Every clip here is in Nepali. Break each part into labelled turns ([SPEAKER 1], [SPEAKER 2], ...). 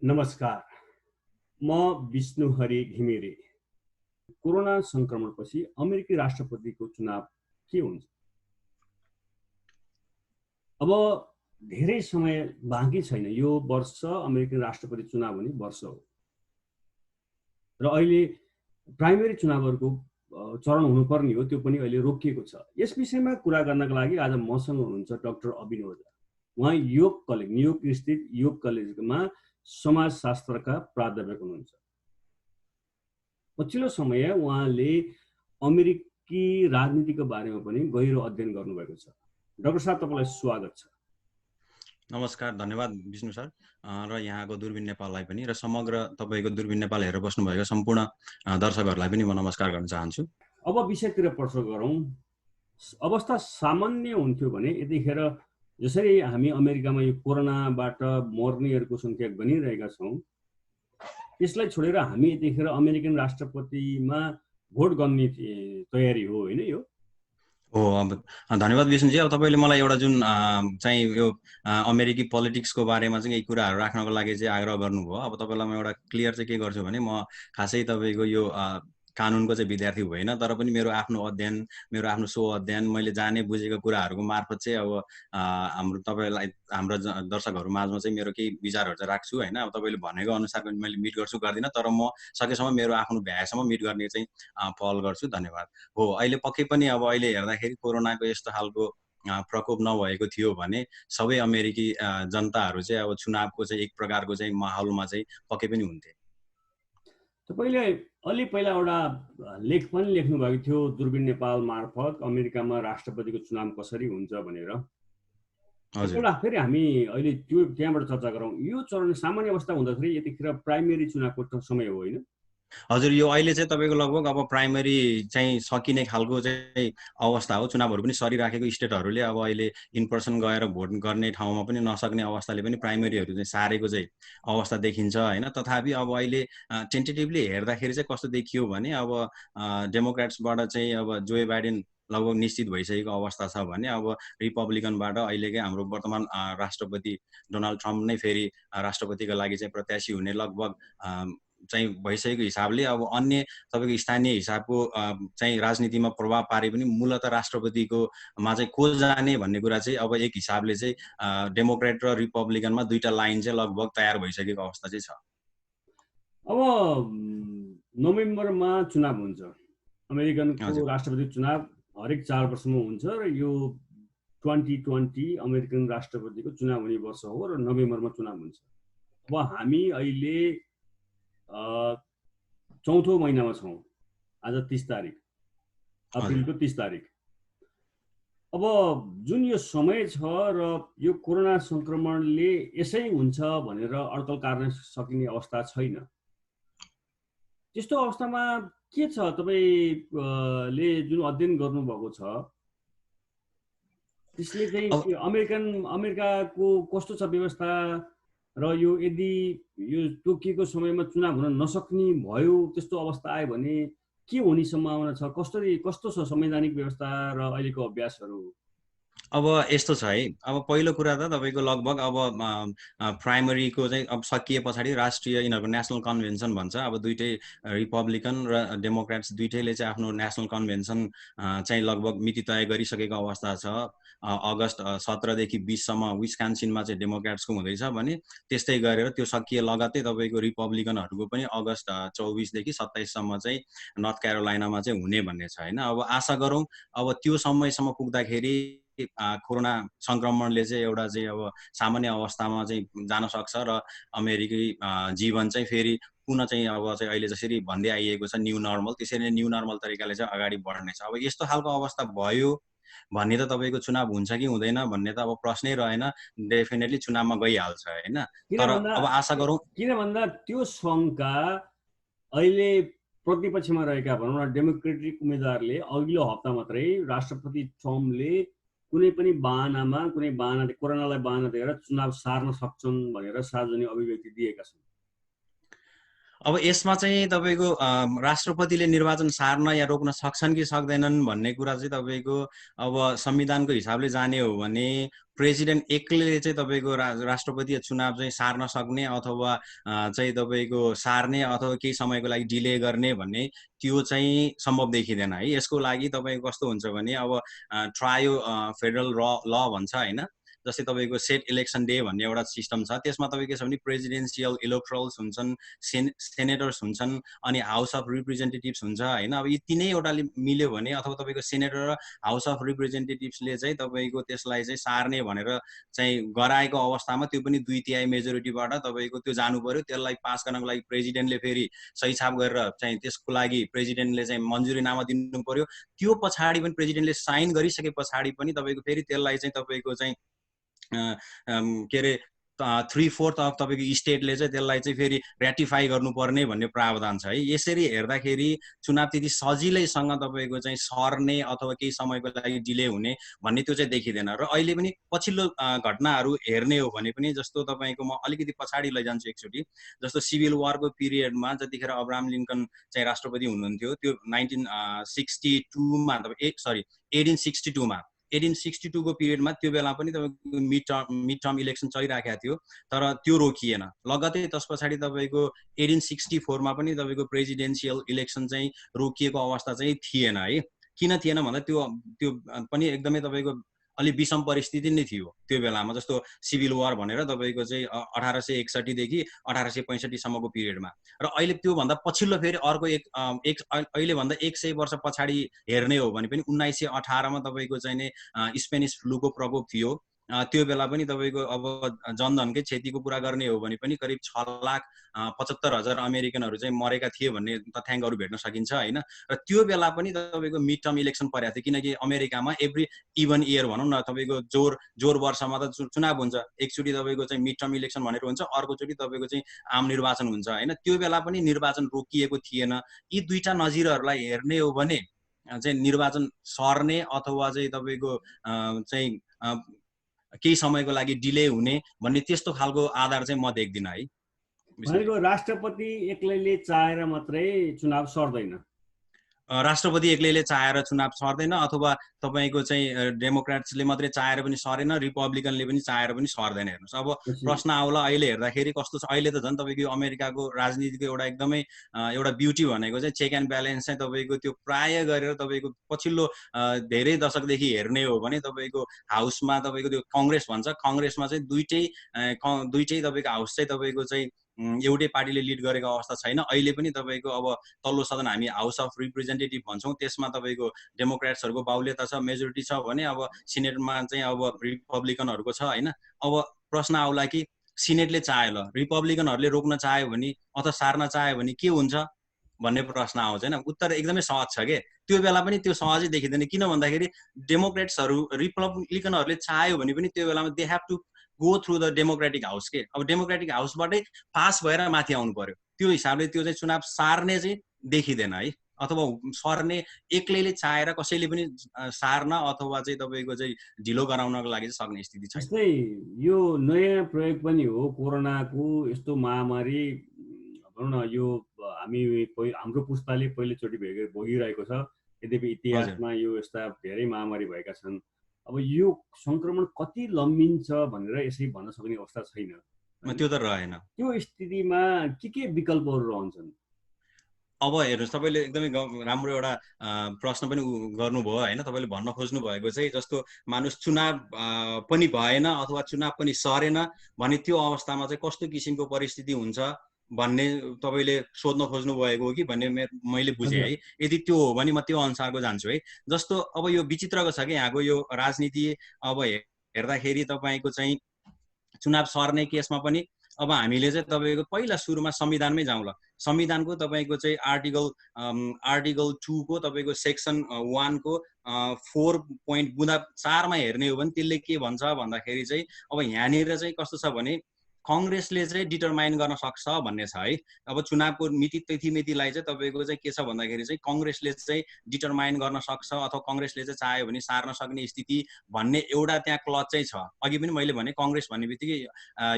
[SPEAKER 1] नमस्कार, म विष्णुहरि घिमिरे। कोरोना संक्रमणपछि अमेरिकी राष्ट्रपतिको चुनाव के हुन्छ? अब धेरै समय बाँकी छैन। यो वर्ष अमेरिकी राष्ट्रपति चुनाव हुने वर्ष हो र अहिले प्राइमेरी चुनावहरूको चरण हुनुपर्ने हो, त्यो पनि अहिले रोकिएको छ। यस विषयमा कुरा गर्नका लागि आज मसँग हुनुहुन्छ डाक्टर अभिनव ओझा। उहाँ न्युयोर्क स्थित योग कलेजमा समाजशास्त्रका प्राध्यापक हुनुहुन्छ। पछिल्लो समय उहाँले अमेरिकी राजनीतिको बारेमा पनि गहिरो अध्ययन गर्नुभएको छ। डाक्टर साहब, तपाईँलाई स्वागत छ।
[SPEAKER 2] नमस्कार, धन्यवाद विष्णु सर र यहाँको दूरबीन नेपाललाई पनि र समग्र तपाईँको दूरबीन नेपाल हेरेर बस्नुभएको सम्पूर्ण दर्शकहरूलाई पनि म नमस्कार गर्न चाहन्छु।
[SPEAKER 1] अब विषयतिर प्रश्न गरौँ। अवस्था सामान्य हुन्थ्यो भने यतिखेर जसरी हामी अमेरिकामा यो कोरोनाबाट मर्नेहरूको सङ्ख्या गनिरहेका छौँ, त्यसलाई छोडेर हामी यतिखेर अमेरिकन राष्ट्रपतिमा भोट गर्ने तयारी हो, होइन यो?
[SPEAKER 2] हो, अब धन्यवाद विष्णुजी। अब तपाईँले मलाई एउटा जुन चाहिँ यो अमेरिकी पोलिटिक्सको बारेमा चाहिँ केही कुराहरू राख्नको लागि चाहिँ आग्रह गर्नुभयो। अब तपाईँलाई म एउटा क्लियर चाहिँ के गर्छु भने म खासै तपाईँको यो कानुनको चाहिँ विद्यार्थी होइन, तर पनि मेरो आफ्नो अध्ययन, मेरो आफ्नो अध्ययन, मैले जाने बुझेको कुराहरूको मार्फत चाहिँ अब हाम्रो तपाईँलाई हाम्रो दर्शकहरू माझमा चाहिँ मेरो केही विचारहरू चाहिँ राख्छु होइन। अब तपाईँले भनेको अनुसार मैले मिट गर्छु गर्दिनँ, तर म सकेसम्म मेरो आफ्नो भ्याएसम्म मिट गर्ने चाहिँ पहल गर्छु। धन्यवाद। हो, अहिले पक्कै पनि अब अहिले हेर्दाखेरि कोरोनाको यस्तो खालको प्रकोप नभएको थियो भने सबै अमेरिकी जनताहरू चाहिँ अब चुनावको चाहिँ एक प्रकारको चाहिँ माहौलमा चाहिँ पक्कै पनि हुन्थे।
[SPEAKER 1] तपाईँले अलि पहिला एउटा लेख पनि लेख्नुभएको थियो दूरबीन नेपाल मार्फत, अमेरिकामा राष्ट्रपतिको चुनाव कसरी हुन्छ भनेर। एकपल्ट फेरि हामी अहिले त्यहाँबाट चर्चा गरौँ। यो चरण सामान्य अवस्था हुँदाखेरि यतिखेर प्राइमेरी चुनावको समय हो, होइन?
[SPEAKER 2] हजुर, यो अहिले चाहिँ तपाईँको लगभग अब प्राइमेरी चाहिँ सकिने खालको चाहिँ अवस्था हो। चुनावहरू पनि सरिराखेको स्टेटहरूले अब अहिले इन पर्सन गएर भोट गर्ने ठाउँमा पनि नसक्ने अवस्थाले पनि प्राइमेरीहरू चाहिँ सारेको चाहिँ अवस्था देखिन्छ होइन। तथापि अब अहिले टेन्टेटिभली हेर्दाखेरि चाहिँ कस्तो देखियो भने अब डेमोक्रेट्सबाट चाहिँ अब जो बाइडेन लगभग निश्चित भइसकेको अवस्था छ भने अब रिपब्लिकनबाट अहिलेकै हाम्रो वर्तमान राष्ट्रपति डोनाल्ड ट्रम्प नै फेरि राष्ट्रपतिको लागि चाहिँ प्रत्याशी हुने लगभग चाहिँ भइसकेको हिसाबले अब अन्य तपाईँको स्थानीय हिसाबको चाहिँ राजनीतिमा प्रभाव पारे पनि मूलतः राष्ट्रपतिको मा चाहिँ को जाने भन्ने कुरा चाहिँ अब एक हिसाबले चाहिँ डेमोक्रेट र रिपब्लिकनमा दुईटा लाइन चाहिँ लगभग तयार भइसकेको अवस्था चाहिँ छ।
[SPEAKER 1] अब नोभेम्बरमा चुनाव हुन्छ। अमेरिकनको राष्ट्रपति चुनाव हरेक 4 वर्षमा हुन्छ र यो 2020 अमेरिकन राष्ट्रपतिको चुनाव हुने वर्ष हो र नोभेम्बरमा चुनाव हुन्छ। अब हामी अहिले चौथो महिनामा छौँ। आज 30 तारिक, अप्रिलको 30 तारिक। अब जुन यो समय छ र यो कोरोना संक्रमणले यसै हुन्छ भनेर अड्कल पार्न सकिने अवस्था छैन। त्यस्तो अवस्थामा के छ, तपाईँले जुन अध्ययन गर्नुभएको छ त्यसले चाहिँ अमेरिकाको कस्तो छ व्यवस्था र यो यदि यो तोकिएको समयमा चुनाव हुन नसक्ने भयो, त्यस्तो अवस्था आयो भने के हुने सम्भावना छ? कस्तो छ संवैधानिक व्यवस्था र अहिलेको अभ्यासहरू?
[SPEAKER 2] अब यस्तो छ है, अब पहिलो कुरा त तपाईँको लगभग अब प्राइमरीको चाहिँ अब सकिए पछाडि राष्ट्रिय यिनीहरूको नेसनल कन्भेन्सन भन्छ। अब दुइटै रिपब्लिकन र डेमोक्रेट्स दुइटैले चाहिँ आफ्नो नेसनल कन्भेन्सन चाहिँ लगभग मिति तय गरिसकेको अवस्था छ। अगस्त 17 देखि 20 सम्म विस्कान्सिनमा चाहिँ डेमोक्रेट्सको हुँदैछ भने त्यस्तै गरेर त्यो सकिए लगत्तै तपाईँको रिपब्लिकनहरूको पनि अगस्त 24 देखि 27 सम्म चाहिँ नर्थ क्यारोलाइनामा चाहिँ हुने भन्ने छ होइन। अब आशा गरौँ अब त्यो समयसम्म पुग्दाखेरि कोरोना संक्रमणले चाहिँ एउटा चाहिँ अब सामान्य अवस्थामा चाहिँ जान सक्छ र अमेरिकी जीवन चाहिँ फेरि पुनः चाहिँ अब चाहिँ अहिले जसरी भन्दै आइएको छ न्यू नर्मल, त्यसरी नै न्यू नर्मल तरिकाले चाहिँ अगाडि बढ्नेछ। अब यस्तो खालको अवस्था भयो भन्ने त तपाईँको चुनाव हुन्छ कि हुँदैन भन्ने त अब प्रश्नै रहेन। डेफिनेटली चुनावमा गइहाल्छ होइन। तर अब आशा गरौँ,
[SPEAKER 1] किन भन्दा त्यो शङ्का अहिले प्रतिपक्षमा रहेका भनौँ न डेमोक्रेटिक उम्मेदवारले अघिल्लो हप्ता मात्रै राष्ट्रपति ट्रम्पले कुनै पनि बहानाले कोरोनालाई बहाना दिएर चुनाव सार्न सक्छन् भनेर सार्वजनिक अभिव्यक्ति दिएका छन्।
[SPEAKER 2] अब यसमा चाहिँ तपाईँको राष्ट्रपतिले निर्वाचन सार्न या रोक्न सक्छन् कि सक्दैनन् भन्ने कुरा चाहिँ तपाईँको अब संविधानको हिसाबले जाने हो भने प्रेसिडेन्ट एक्लैले चाहिँ तपाईँको राष्ट्रपति चुनाव चाहिँ सार्न सक्ने अथवा चाहिँ तपाईँको सार्ने अथवा केही समयको लागि डिले गर्ने भन्ने त्यो चाहिँ सम्भव देखिँदैन है। यसको लागि तपाईँको कस्तो हुन्छ भने अब ट्रायो फेडरल ल भन्छ होइन, जस्तै तपाईँको सेट इलेक्सन डे भन्ने एउटा सिस्टम छ। त्यसमा तपाईँ के छ भने प्रेसिडेन्सियल इलेक्टोरल्स हुन्छन्, सेनेटर्स हुन्छन्, अनि हाउस अफ रिप्रेजेन्टेटिभ्स हुन्छ होइन। अब यी तिनैवटाले मिल्यो भने अथवा तपाईँको सेनेटर र हाउस अफ रिप्रेजेन्टेटिभ्सले चाहिँ तपाईँको त्यसलाई चाहिँ सार्ने भनेर चाहिँ गराएको अवस्थामा त्यो पनि 2/3 मेजोरिटीबाट तपाईँको त्यो जानु पर्यो। त्यसलाई पास गर्नको लागि प्रेसिडेन्टले फेरि सही छाप गरेर चाहिँ त्यसको लागि प्रेसिडेन्टले चाहिँ मंजुरीनामा दिनु पर्यो। त्यो पछाडि पनि प्रेसिडेन्टले साइन गरिसके पछाडि पनि तपाईँको फेरि त्यसलाई चाहिँ तपाईँको चाहिँ के अरे 3/4 अफ तपाईँको स्टेटले चाहिँ त्यसलाई चाहिँ फेरि ऱ्याटिफाई गर्नुपर्ने भन्ने प्रावधान छ है। यसरी हेर्दाखेरि चुनाव त्यति सजिलैसँग तपाईँको चाहिँ सर्ने अथवा केही समयको लागि डिले हुने भन्ने त्यो चाहिँ देखिँदैन। र अहिले पनि पछिल्लो घटनाहरू हेर्ने हो भने पनि जस्तो तपाईँको म अलिकति पछाडि लैजान्छु एकचोटि, जस्तो सिभिल वारको पिरियडमा जतिखेर अब्राहम लिङ्कन चाहिँ राष्ट्रपति हुनुहुन्थ्यो त्यो 1962मा 1862 को पिरियडमा त्यो बेला पनि तपाईँको मिड टर्म इलेक्सन चलिराखेको थियो, तर त्यो रोकिएन। लगतै त्यस पछाडि तपाईँको 1864 मा पनि तपाईँको प्रेसिडेन्सियल इलेक्सन चाहिँ रोकिएको अवस्था चाहिँ थिएन है। किन थिएन भन्दा त्यो पनि एकदमै तपाईँको अलि विषम परिस्थिति नै थियो त्यो बेलामा, जस्तो सिभिल वार भनेर तपाईँको चाहिँ 1861 देखि 1865 सम्मको पिरियडमा। र अहिले त्यो भन्दा पछिल्लो फेरि अर्को अहिले भन्दा 100 वर्ष पछाडि हेर्ने हो भने पनि 1918 मा तपाईँको चाहिँ नि स्पेनिस फ्लूको प्रकोप थियो। त्यो बेला पनि तपाईँको अब जनधनकै क्षतिको कुरा गर्ने हो भने पनि करिब 6,75,000 अमेरिकनहरू चाहिँ मरेका थिए भन्ने तथ्याङ्कहरू भेट्न सकिन्छ होइन। र त्यो बेला पनि तपाईँको मिड टर्म इलेक्सन परेको थियो, किनकि अमेरिकामा एभ्री इभन इयर भनौँ न तपाईँको जोर वर्षमा त चुनाव हुन्छ। एकचोटि तपाईँको चाहिँ मिड टर्म इलेक्सन भनेर हुन्छ, अर्कोचोटि तपाईँको चाहिँ आम निर्वाचन हुन्छ होइन। त्यो बेला पनि निर्वाचन रोकिएको थिएन। यी दुईटा नजिरहरूलाई हेर्ने हो भने चाहिँ निर्वाचन सर्ने अथवा चाहिँ तपाईँको चाहिँ केही समयको लागि डिले हुने भन्ने त्यस्तो खालको आधार चाहिँ म देख्दिनँ है।
[SPEAKER 1] भनेको राष्ट्रपति एक्लैले चाहेर मात्रै चुनाव सर्दैन,
[SPEAKER 2] राष्ट्रपति एक्लैले चाहेर चुनाव सर्दैन, अथवा तपाईँको चाहिँ डेमोक्रेट्सले मात्रै चाहेर पनि सरेन, रिपब्लिकनले पनि चाहेर पनि सर्दैन। हेर्नुहोस् अब प्रश्न आउला अहिले हेर्दाखेरि कस्तो छ। अहिले त झन् तपाईँको अमेरिकाको राजनीतिको एउटा एकदमै एउटा ब्युटी भनेको चाहिँ चेक एन्ड ब्यालेन्स चाहिँ तपाईँको त्यो प्राय गरेर तपाईँको पछिल्लो धेरै दशकदेखि हेर्ने हो भने तपाईँको हाउसमा तपाईँको त्यो कङ्ग्रेस भन्छ, कङ्ग्रेसमा चाहिँ दुईटै तपाईँको हाउस चाहिँ तपाईँको चाहिँ एउटै पार्टीले लिड गरेको अवस्था छैन। अहिले पनि तपाईँको अब तल्लो सदन हामी हाउस अफ रिप्रेजेन्टेटिभ भन्छौँ, त्यसमा तपाईँको डेमोक्रेट्सहरूको बाहुल्यता छ, मेजोरिटी छ भने अब सिनेटमा चाहिँ अब रिपब्लिकनहरूको छ होइन। अब प्रश्न आउला कि सिनेटले चाह्यो ल रिपब्लिकनहरूले रोक्न चाह्यो भने अथवा सार्न चाह्यो भने के हुन्छ भन्ने प्रश्न आउँछ होइन। उत्तर एकदमै सहज छ के, त्यो बेला पनि त्यो सहजै देखिँदैन। किन भन्दाखेरि डेमोक्रेट्सहरू रिपब्लिकनहरूले चाह्यो भने पनि त्यो बेलामा they have to go through the democratic house के। अब डेमोक्रेटिक हाउसबाटै पास भएर माथि आउनु पर्यो। त्यो हिसाबले त्यो चाहिँ चुनाव सार्ने चाहिँ देखिँदैन है, अथवा सर्ने एक्लैले चाहेर कसैले पनि सार्न अथवा चाहिँ तपाईँको चाहिँ ढिलो गराउनको लागि चाहिँ सक्ने स्थिति छैन।
[SPEAKER 1] जस्तै यो नयाँ प्रयोग पनि हो कोरोनाको यस्तो महामारी भनौँ न। यो हाम्रो पुस्ताले पहिलोचोटि भोगिरहेको छ, यद्यपि इतिहासमा यो यस्ता धेरै महामारी भएका छन्। अब यो संक्रमण कति लम्बिन्छ भनेर यसै भन्न सक्ने अवस्था छैन।
[SPEAKER 2] त्यो त रहेन।
[SPEAKER 1] त्यो स्थितिमा के विकल्पहरू रहन्छन्?
[SPEAKER 2] अब हेर्नुहोस्, तपाईँले एकदमै राम्रो एउटा प्रश्न पनि गर्नुभयो होइन। तपाईँले भन्न खोज्नु भएको चाहिँ जस्तो मानुस चुनाव पनि भएन अथवा चुनाव पनि सरेन भने त्यो अवस्थामा चाहिँ कस्तो किसिमको परिस्थिति हुन्छ भन्ने तपाईँले सोध्न खोज्नु भएको हो कि भन्ने मैले बुझेँ है। यदि त्यो हो भने म त्यो अनुसारको जान्छु है। जस्तो अब यो विचित्रको छ कि यहाँको यो राजनीति अब हेर्दाखेरि तपाईँको चाहिँ चुनाव सर्ने केसमा पनि अब हामीले चाहिँ तपाईँको पहिला सुरुमा संविधानमै जाउँ ल। संविधानको तपाईँको चाहिँ आर्टिकल 2 को तपाईँको सेक्सन 1 को 4.4 मा हेर्ने हो भने त्यसले के भन्छ भन्दाखेरि चाहिँ अब यहाँनिर चाहिँ कस्तो छ भने कङ्ग्रेसले चाहिँ डिटरमाइन गर्न सक्छ भन्ने छ है। अब चुनावको मिति तिथिमितिलाई चाहिँ तपाईँको चाहिँ के छ भन्दाखेरि चाहिँ कङ्ग्रेसले चाहिँ डिटरमाइन गर्न सक्छ अथवा कङ्ग्रेसले चाहिँ चाह्यो भने सार्न सक्ने स्थिति भन्ने एउटा त्यहाँ क्लज चाहिँ छ। अघि पनि मैले भने कङ्ग्रेस भन्ने बित्तिकै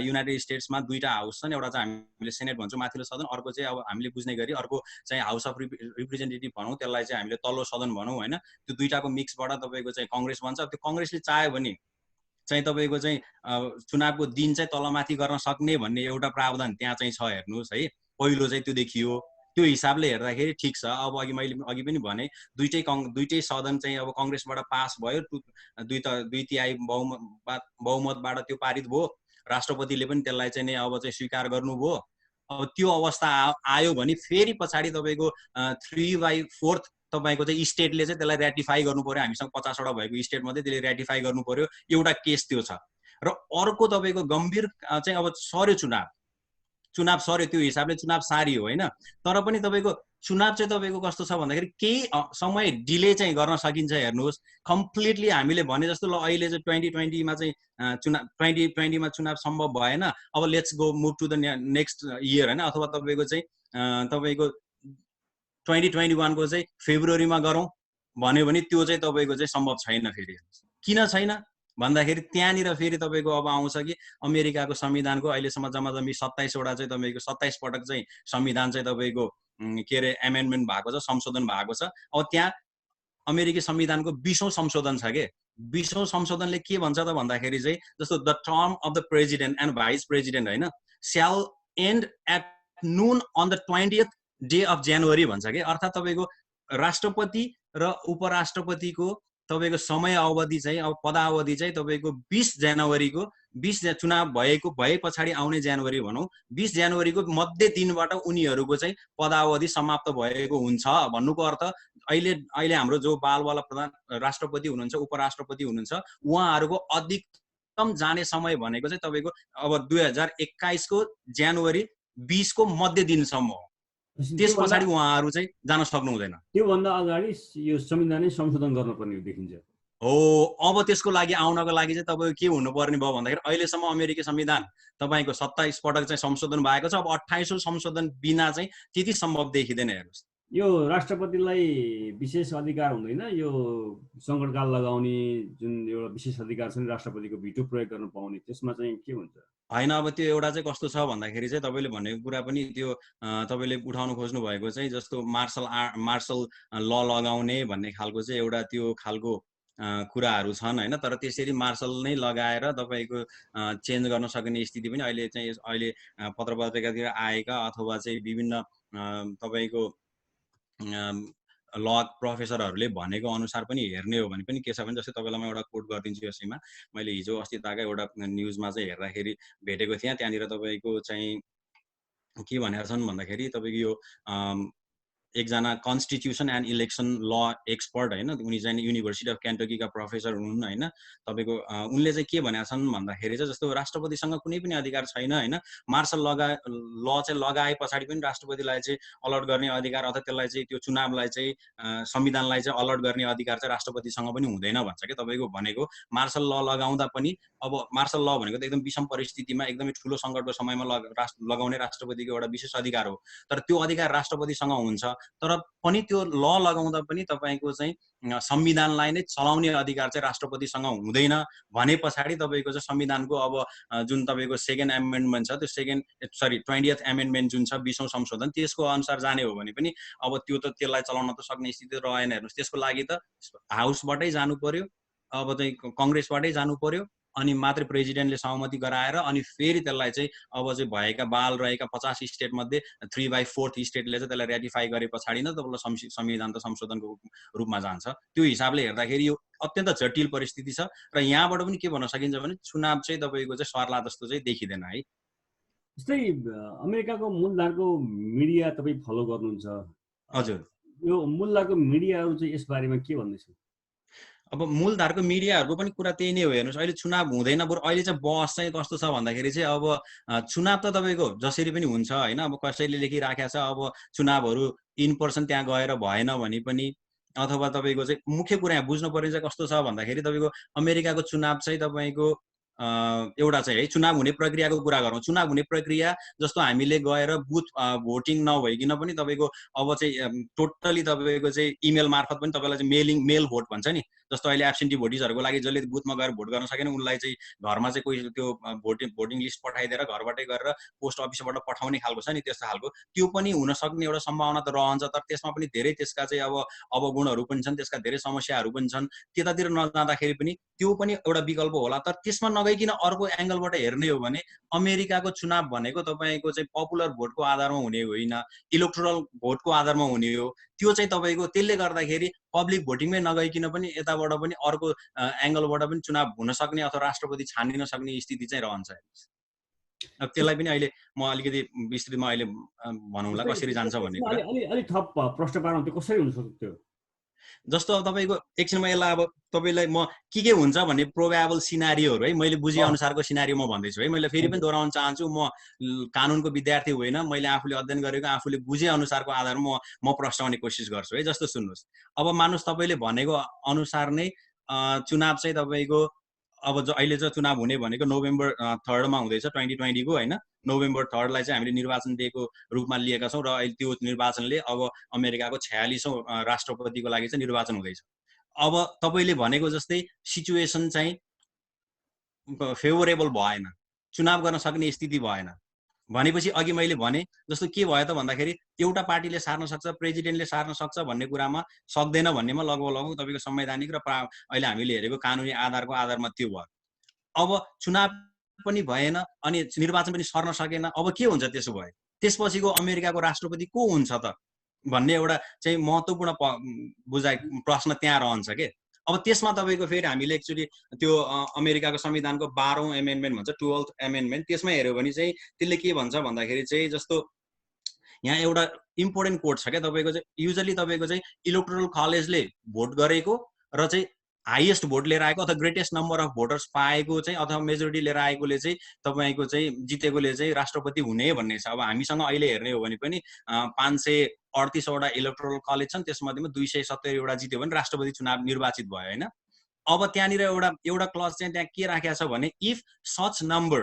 [SPEAKER 2] युनाइटेड स्टेट्समा दुईटा हाउस छन्, एउटा चाहिँ हामीले सेनेट भन्छौँ माथिल्लो सदन, अर्को चाहिँ अब हामीले बुझ्ने गरी अर्को चाहिँ हाउस अफ रिप्रेजेन्टेटिभ भनौँ, त्यसलाई चाहिँ हामीले तल्लो सदन भनौँ होइन। त्यो दुईटाको मिक्सबाट तपाईँको चाहिँ कङ्ग्रेस भन्छ। त्यो कङ्ग्रेसले चाह्यो भने चाहिँ तपाईँको चाहिँ चुनावको दिन चाहिँ तलमाथि गर्न सक्ने भन्ने एउटा प्रावधान त्यहाँ चाहिँ छ। हेर्नुहोस् है, पहिलो चाहिँ त्यो देखियो। त्यो हिसाबले हेर्दाखेरि ठिक छ। अब मैले अघि पनि भने दुईटै सदन चाहिँ अब कङ्ग्रेसबाट पास भयो, दुई तिहाई बहुमतबाट त्यो पारित भयो, राष्ट्रपतिले पनि त्यसलाई चाहिँ नै अब चाहिँ स्वीकार गर्नुभयो। अब त्यो अवस्था आयो भने फेरि पछाडि तपाईँको 3/4 तपाईँको चाहिँ स्टेटले चाहिँ त्यसलाई ऱ्याटिफाई गर्नु पर्यो। हामीसँग 50वटा भएको स्टेटमध्ये त्यसले ऱ्याटिफाई गर्नु पर्यो, एउटा केस त्यो छ। र अर्को तपाईँको गम्भीर चाहिँ अब सर्यो चुनाव सर्यो, त्यो हिसाबले चुनाव सारियो होइन। तर पनि तपाईँको चुनाव चाहिँ तपाईँको कस्तो छ भन्दाखेरि केही समय डिले चाहिँ गर्न सकिन्छ। हेर्नुहोस्, कम्प्लिटली हामीले भने जस्तो ल अहिले चाहिँ 2020मा चाहिँ 2020मा चुनाव सम्भव भएन, अब let's go move to the next year होइन, अथवा तपाईँको चाहिँ तपाईँको 2021 को चाहिँ फेब्रुअरीमा गरौँ भन्यो भने त्यो चाहिँ तपाईँको चाहिँ सम्भव छैन। फेरि किन छैन भन्दाखेरि त्यहाँनिर फेरि तपाईँको अब आउँछ कि अमेरिकाको संविधानको अहिलेसम्म जम्मा-जम्मी 27वटा चाहिँ तपाईँको 27 पटक चाहिँ संविधान चाहिँ तपाईँको के अरे एमेन्डमेन्ट भएको छ, संशोधन भएको छ। अब त्यहाँ अमेरिकी संविधानको 20औं संशोधन छ के। 20औं संशोधनले के भन्छ त भन्दाखेरि चाहिँ जस्तो the term of the president and vice president होइन shall end at noon on the 20th day of January भन्छ कि। अर्थात् तपाईँको राष्ट्रपति र उपराष्ट्रपतिको तपाईँको समय अवधि चाहिँ अब पदावधि चाहिँ तपाईँको 20 जनवरीको चुनाव भए पछाडि आउने जनवरी भनौँ 20 जनवरीको मध्य दिनबाट उनीहरूको चाहिँ पदावधि समाप्त भएको हुन्छ भन्नुको अर्थ अहिले हाम्रो जो बालवाला प्रधान राष्ट्रपति हुनुहुन्छ, उपराष्ट्रपति हुनुहुन्छ, उहाँहरूको अधिकतम जाने समय भनेको चाहिँ तपाईँको अब 2021 को जनवरी 20 को मध्य दिनसम्म हो। त्यस पछाडि उहाँहरू चाहिँ जान सक्नु हुँदैन।
[SPEAKER 1] त्योभन्दा अगाडि यो संविधानै संशोधन गर्नुपर्ने देखिन्छ
[SPEAKER 2] हो। अब त्यसको लागि आउनको लागि चाहिँ तपाईँको के हुनुपर्ने भयो भन्दाखेरि अहिलेसम्म अमेरिकी संविधान तपाईँको 27 पटक चाहिँ संशोधन भएको छ। अब 28औं संशोधन बिना चाहिँ त्यति सम्भव देखिँदैन। हेर्नुहोस्,
[SPEAKER 1] यो राष्ट्रपतिलाई विशेष अधिकार हुँदैन, यो सङ्कटकाल लगाउने जुन एउटा विशेष अधिकार छ नि राष्ट्रपतिको भिटो प्रयोग गर्न पाउने, त्यसमा चाहिँ के हुन्छ
[SPEAKER 2] होइन। अब त्यो एउटा चाहिँ कस्तो छ भन्दाखेरि चाहिँ तपाईँले भनेको कुरा पनि त्यो तपाईँले उठाउनु खोज्नु भएको चाहिँ जस्तो मार्शल ल लगाउने भन्ने खालको चाहिँ एउटा त्यो खालको कुराहरू छन् होइन। तर त्यसरी मार्शल नै लगाएर तपाईँको चेन्ज गर्न सक्ने स्थिति पनि अहिले पत्र पत्रिकातिर आएका अथवा चाहिँ विभिन्न तपाईँको ल प्रोफेसरहरूले भनेको अनुसार पनि हेर्ने हो भने पनि के छ भने जस्तै तपाईँलाई म एउटा कोट गरिदिन्छु यसैमा। मैले हिजो अस्ति ताका एउटा न्युजमा चाहिँ हेर्दाखेरि भेटेको थिएँ। त्यहाँनिर तपाईँको चाहिँ के भनेका छन् भन्दाखेरि तपाईँको यो एकजना कन्स्टिट्युसन एन्ड इलेक्सन ल एक्सपर्ट होइन, उनी चाहिँ युनिभर्सिटी अफ केन्टकीका प्रोफेसर हुनुहुन्न होइन। तपाईँको उनले चाहिँ के भनेका छन् भन्दाखेरि चाहिँ जस्तो राष्ट्रपतिसँग कुनै पनि अधिकार छैन होइन। मार्शल ल चाहिँ लगाए पछाडि पनि राष्ट्रपतिलाई चाहिँ अलर्ट गर्ने अधिकार अथवा त्यसलाई चाहिँ त्यो चुनावलाई चाहिँ संविधानलाई चाहिँ अलर्ट गर्ने अधिकार चाहिँ राष्ट्रपतिसँग पनि हुँदैन भन्छ कि। तपाईँको भनेको मार्शल ल लगाउँदा पनि अब मार्शल ल भनेको त एकदम विषम परिस्थितिमा एकदमै ठुलो सङ्कटको समयमा लगाउने राष्ट्रपतिको एउटा विशेष अधिकार हो। तर त्यो अधिकार राष्ट्रपतिसँग हुन्छ। तर पनि त्यो ल लगाउँदा पनि तपाईँको चाहिँ संविधानलाई नै चलाउने अधिकार चाहिँ राष्ट्रपतिसँग हुँदैन भने पछाडि तपाईँको चाहिँ संविधानको अब जुन तपाईँको सेकेन्ड एमेन्डमेन्ट छ त्यो 20th एमेन्डमेन्ट जुन छ 20औं संशोधन त्यसको अनुसार जाने हो भने पनि अब त्यो त त्यसलाई चलाउन त सक्ने स्थिति रहेन। हेर्नुहोस्, त्यसको लागि त हाउसबाटै जानु पर्यो, अब चाहिँ कङ्ग्रेसबाटै जानु पर्यो, अनि मात्रै प्रेसिडेन्टले सहमति गराएर अनि फेरि त्यसलाई चाहिँ अब चाहिँ भएका बाल रहेका 50 स्टेटमध्ये 3/4 स्टेटले चाहिँ त्यसलाई ऱ्याटिफाई गरे पछाडि नै तपाईँलाई संविधान त संशोधनको रूपमा जान्छ। त्यो हिसाबले हेर्दाखेरि यो अत्यन्त जटिल परिस्थिति छ र यहाँबाट पनि के भन्न सकिन्छ भने चुनाव चाहिँ तपाईँको चाहिँ सर्ला जस्तो चाहिँ देखिँदैन है।
[SPEAKER 1] जस्तै अमेरिकाको मूलधारको मिडिया तपाईँ फलो गर्नुहुन्छ,
[SPEAKER 2] हजुर,
[SPEAKER 1] यो मूलधारको मिडियाहरू चाहिँ यसबारेमा के भन्दैछ?
[SPEAKER 2] अब मूलधारको मिडियाहरूको पनि कुरा त्यही नै हो। हेर्नुहोस्, अहिले चुनाव हुँदैन, बरु अहिले चाहिँ बहस चाहिँ कस्तो छ भन्दाखेरि चाहिँ अब चुनाव त तपाईँको जसरी पनि हुन्छ होइन। अब कसैले लेखिराखेको छ अब चुनावहरू इन पर्सन त्यहाँ गएर भएन भने पनि, अथवा तपाईँको चाहिँ मुख्य कुरा यहाँ बुझ्नु पर्ने चाहिँ कस्तो छ भन्दाखेरि तपाईँको अमेरिकाको चुनाव चाहिँ तपाईँको एउटा चाहिँ है चुनाव हुने प्रक्रियाको कुरा गरौँ। चुनाव हुने प्रक्रिया जस्तो हामीले गएर बुथ भोटिङ नभइकन पनि तपाईँको अब चाहिँ टोटली तपाईँको चाहिँ इमेल मार्फत पनि तपाईँलाई चाहिँ मेल भोट भन्छ नि, जस्तो अहिले एब्सेन्टी भोटिजहरूको लागि जसले बुथमा गएर भोट गर्न सकेन उनलाई चाहिँ घरमा चाहिँ कोही त्यो भोटिङ लिस्ट पठाइदिएर घरबाटै गरेर पोस्ट अफिसबाट पठाउने खालको छ नि, त्यस्तो खालको त्यो पनि हुन सक्ने एउटा सम्भावना त रहन्छ। तर त्यसमा पनि धेरै त्यसका चाहिँ अब अवगुणहरू पनि छन्, त्यसका धेरै समस्याहरू पनि छन्। त्यतातिर नजाँदाखेरि पनि त्यो पनि एउटा विकल्प होला। तर त्यसमा नगइकन अर्को एंगलबाट हेर्ने हो भने अमेरिकाको चुनाव भनेको तपाईँको चाहिँ पपुलर भोटको आधारमा हुने होइन, इलेक्टोरल भोटको आधारमा हुने हो। त्यो चाहिँ तपाईँको त्यसले गर्दाखेरि पब्लिक भोटिङमै नगइकन पनि यताबाट पनि अर्को एंगलबाट पनि चुनाव हुन सक्ने अथवा राष्ट्रपति छानिन सक्ने स्थिति चाहिँ रहन्छ। अब त्यसलाई पनि अहिले म अलिकति विस्तृतमा अहिले भनौँला कसरी जान्छ भन्ने कुरा।
[SPEAKER 1] अलि थप प्रश्न पारौँ, त्यो कसरी हुन सक्छ त्यो?
[SPEAKER 2] जस्तो अब तपाईँको एकछिनमा यसलाई अब तपाईँलाई म के हुन्छ भन्ने प्रोबेबल सिनारियोहरू है मैले बुझे अनुसारको सिनारियो म भन्दैछु है। मैले फेरि पनि दोहोऱ्याउन चाहन्छु, म कानुनको विद्यार्थी होइन, मैले आफूले अध्ययन गरेको आफूले बुझे अनुसारको आधारमा म प्रश्नाउने कोसिस गर्छु है। जस्तो सुन्नुहोस्, अब मानुस् तपाईँले भनेको अनुसार नै चुनाव चाहिँ तपाईँको अब अहिले चाहिँ चुनाव हुने भनेको नोभेम्बर 3 मा हुँदैछ 2020 को होइन। नोभेम्बर 3 लाई चाहिँ हामीले निर्वाचन दिएको रूपमा लिएका छौँ र अहिले त्यो निर्वाचनले अब अमेरिकाको 46औं राष्ट्रपतिको लागि चाहिँ निर्वाचन हुँदैछ। अब तपाईँले भनेको जस्तै सिचुएसन चाहिँ फेभरेबल भएन, चुनाव गर्न सक्ने स्थिति भएन भनेपछि अघि मैले भने जस्तो के भयो त भन्दाखेरि एउटा पार्टीले सार्न सक्छ, प्रेसिडेन्टले सार्न सक्छ भन्ने कुरामा सक्दैन भन्नेमा लगभग तपाईँको संवैधानिक र अहिले हामीले हेरेको कानुनी आधारको आधारमा त्यो भयो। अब चुनाव पनि भएन अनि निर्वाचन पनि सर्न सकेन। अब के हुन्छ त्यसो भए? त्यसपछिको अमेरिकाको राष्ट्रपति को हुन्छ त भन्ने एउटा चाहिँ महत्त्वपूर्ण बुझाइ प्रश्न त्यहाँ रहन्छ के। अब त्यसमा तपाईँको फेरि हामीले एक्चुअली त्यो अमेरिकाको संविधानको 12औं एमेन्डमेन्ट भन्छ, 12th एमेन्डमेन्ट, त्यसमा हेऱ्यो भने चाहिँ त्यसले के भन्छ भन्दाखेरि चाहिँ जस्तो यहाँ एउटा इम्पोर्टेन्ट कोड छ क्या तपाईँको चाहिँ युजली तपाईँको चाहिँ इलेक्टोरल कलेजले भोट गरेको र चाहिँ हाइएस्ट भोट लिएर आएको अथवा ग्रेटेस्ट नम्बर अफ भोटर्स पाएको चाहिँ अथवा मेजोरिटी लिएर आएकोले चाहिँ तपाईँको चाहिँ जितेकोले चाहिँ राष्ट्रपति हुने भन्ने छ। अब हामीसँग अहिले हेर्ने हो भने पनि 538वटा इलेक्टोरल कलेज छन्, त्यसमध्येमा 270 वटा जित्यो भने राष्ट्रपति चुनाव निर्वाचित भयो होइन। अब त्यहाँनिर एउटा क्लज चाहिँ त्यहाँ के राखेको छ भने इफ सच नम्बर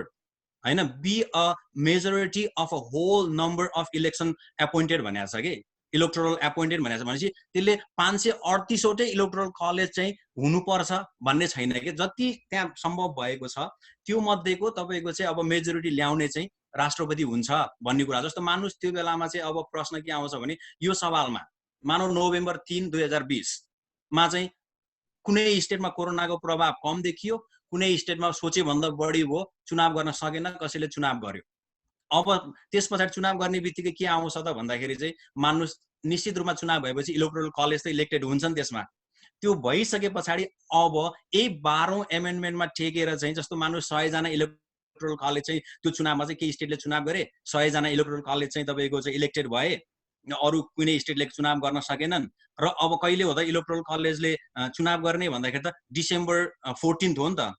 [SPEAKER 2] होइन be a majority of a whole number of election appointed भनेको छ कि इलेक्टोरल एपोइन्टेड भनेको छ भनेपछि त्यसले 538वटै इलेक्टोरल कलेज चाहिँ हुनुपर्छ भन्ने छैन कि। जति त्यहाँ सम्भव भएको छ त्यो मध्येको तपाईँको चाहिँ अब मेजोरिटी ल्याउने चाहिँ राष्ट्रपति हुन्छ भन्ने कुरा। जस्तो मानुस् त्यो बेलामा चाहिँ अब प्रश्न के आउँछ भने यो सवालमा मानौ नोभेम्बर 3, 2020 मा चाहिँ कुनै स्टेटमा कोरोनाको प्रभाव कम देखियो, कुनै स्टेटमा सोचे भन्दा बढी भयो, चुनाव गर्न सकेन, कसैले चुनाव गर्यो। अब त्यस पछाडि चुनाव गर्ने बित्तिकै के आउँछ त भन्दाखेरि चाहिँ मानुस् निश्चित रूपमा चुनाव भएपछि इलेक्टोरल कलेज त इलेक्टेड हुन्छन्। त्यसमा त्यो भइसके पछाडि अब यही 12औं एमेन्डमेन्टमा टेकेर चाहिँ जस्तो मानुस् 100 जना इलेक्टोरल कलेज चाहिँ त्यो चुनावमा चाहिँ केही स्टेटले चुनाव गरे, 100 जना इलेक्टोरल कलेज चाहिँ तपाईँको चाहिँ इलेक्टेड भए, अरू कुनै स्टेटले चुनाव गर्न सकेनन्। र अब कहिले हो त इलेक्टोरल कलेजले चुनाव गर्ने भन्दाखेरि त डिसेम्बर 14 हो नि त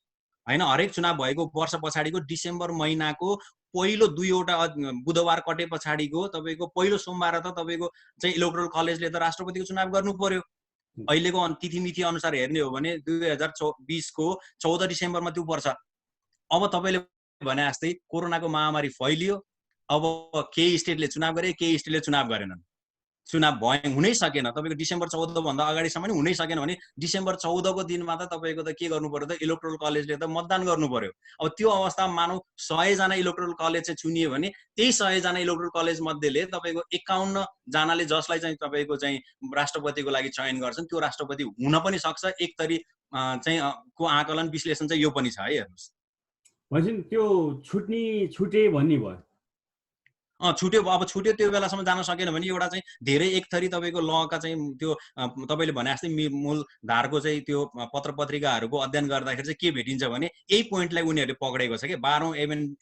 [SPEAKER 2] होइन। हरेक चुनाव भएको वर्ष पछाडिको डिसेम्बर महिनाको पहिलो 2वटा बुधबार कटे पछाडिको तपाईँको पहिलो सोमबार त तपाईँको चाहिँ इलेक्टोरल कलेजले त राष्ट्रपतिको चुनाव गर्नु पर्यो। अहिलेको तिथिमिति अनुसार हेर्ने हो भने 2020 को 14 डिसेम्बरमा त्यो पर्छ। अब तपाईँले भने जस्तै कोरोनाको महामारी फैलियो, अब केही स्टेटले चुनाव गरे, केही स्टेटले चुनाव गरेनन्, चुनाव हुनै सकेन। तपाईँको डिसेम्बर 14 भन्दा अगाडिसम्म नि हुनै सकेन भने डिसेम्बर 14 को दिनमा त तपाईँको त के गर्नु पर्यो त इलेक्टोरल कलेजले त मतदान गर्नु पर्यो। अब त्यो अवस्थामा मानौ 100 जना इलेक्टोरल कलेज चाहिँ चुनियो भने त्यही 100 जना इलेक्टोरल कलेज मध्येले तपाईँको 51 जनाले जसलाई चाहिँ तपाईँको चाहिँ राष्ट्रपतिको लागि चयन गर्छन् त्यो राष्ट्रपति हुन पनि सक्छ। एक थरी चाहिँ को आकलन विश्लेषण चाहिँ यो पनि छ है। हेर्नुहोस्
[SPEAKER 1] भन्छ त्यो छुटे भन्ने भयो,
[SPEAKER 2] छुट्यो। अब छुट्यो त्यो बेलासम्म जान सकेन भने एउटा चाहिँ धेरै एक थरी तपाईँको लका चाहिँ त्यो तपाईँले भने जस्तै मूल धारको चाहिँ त्यो पत्र पत्रिकाहरूको अध्ययन गर्दाखेरि चाहिँ के भेटिन्छ भने यही पोइन्टलाई उनीहरूले पक्रेको छ कि 12औं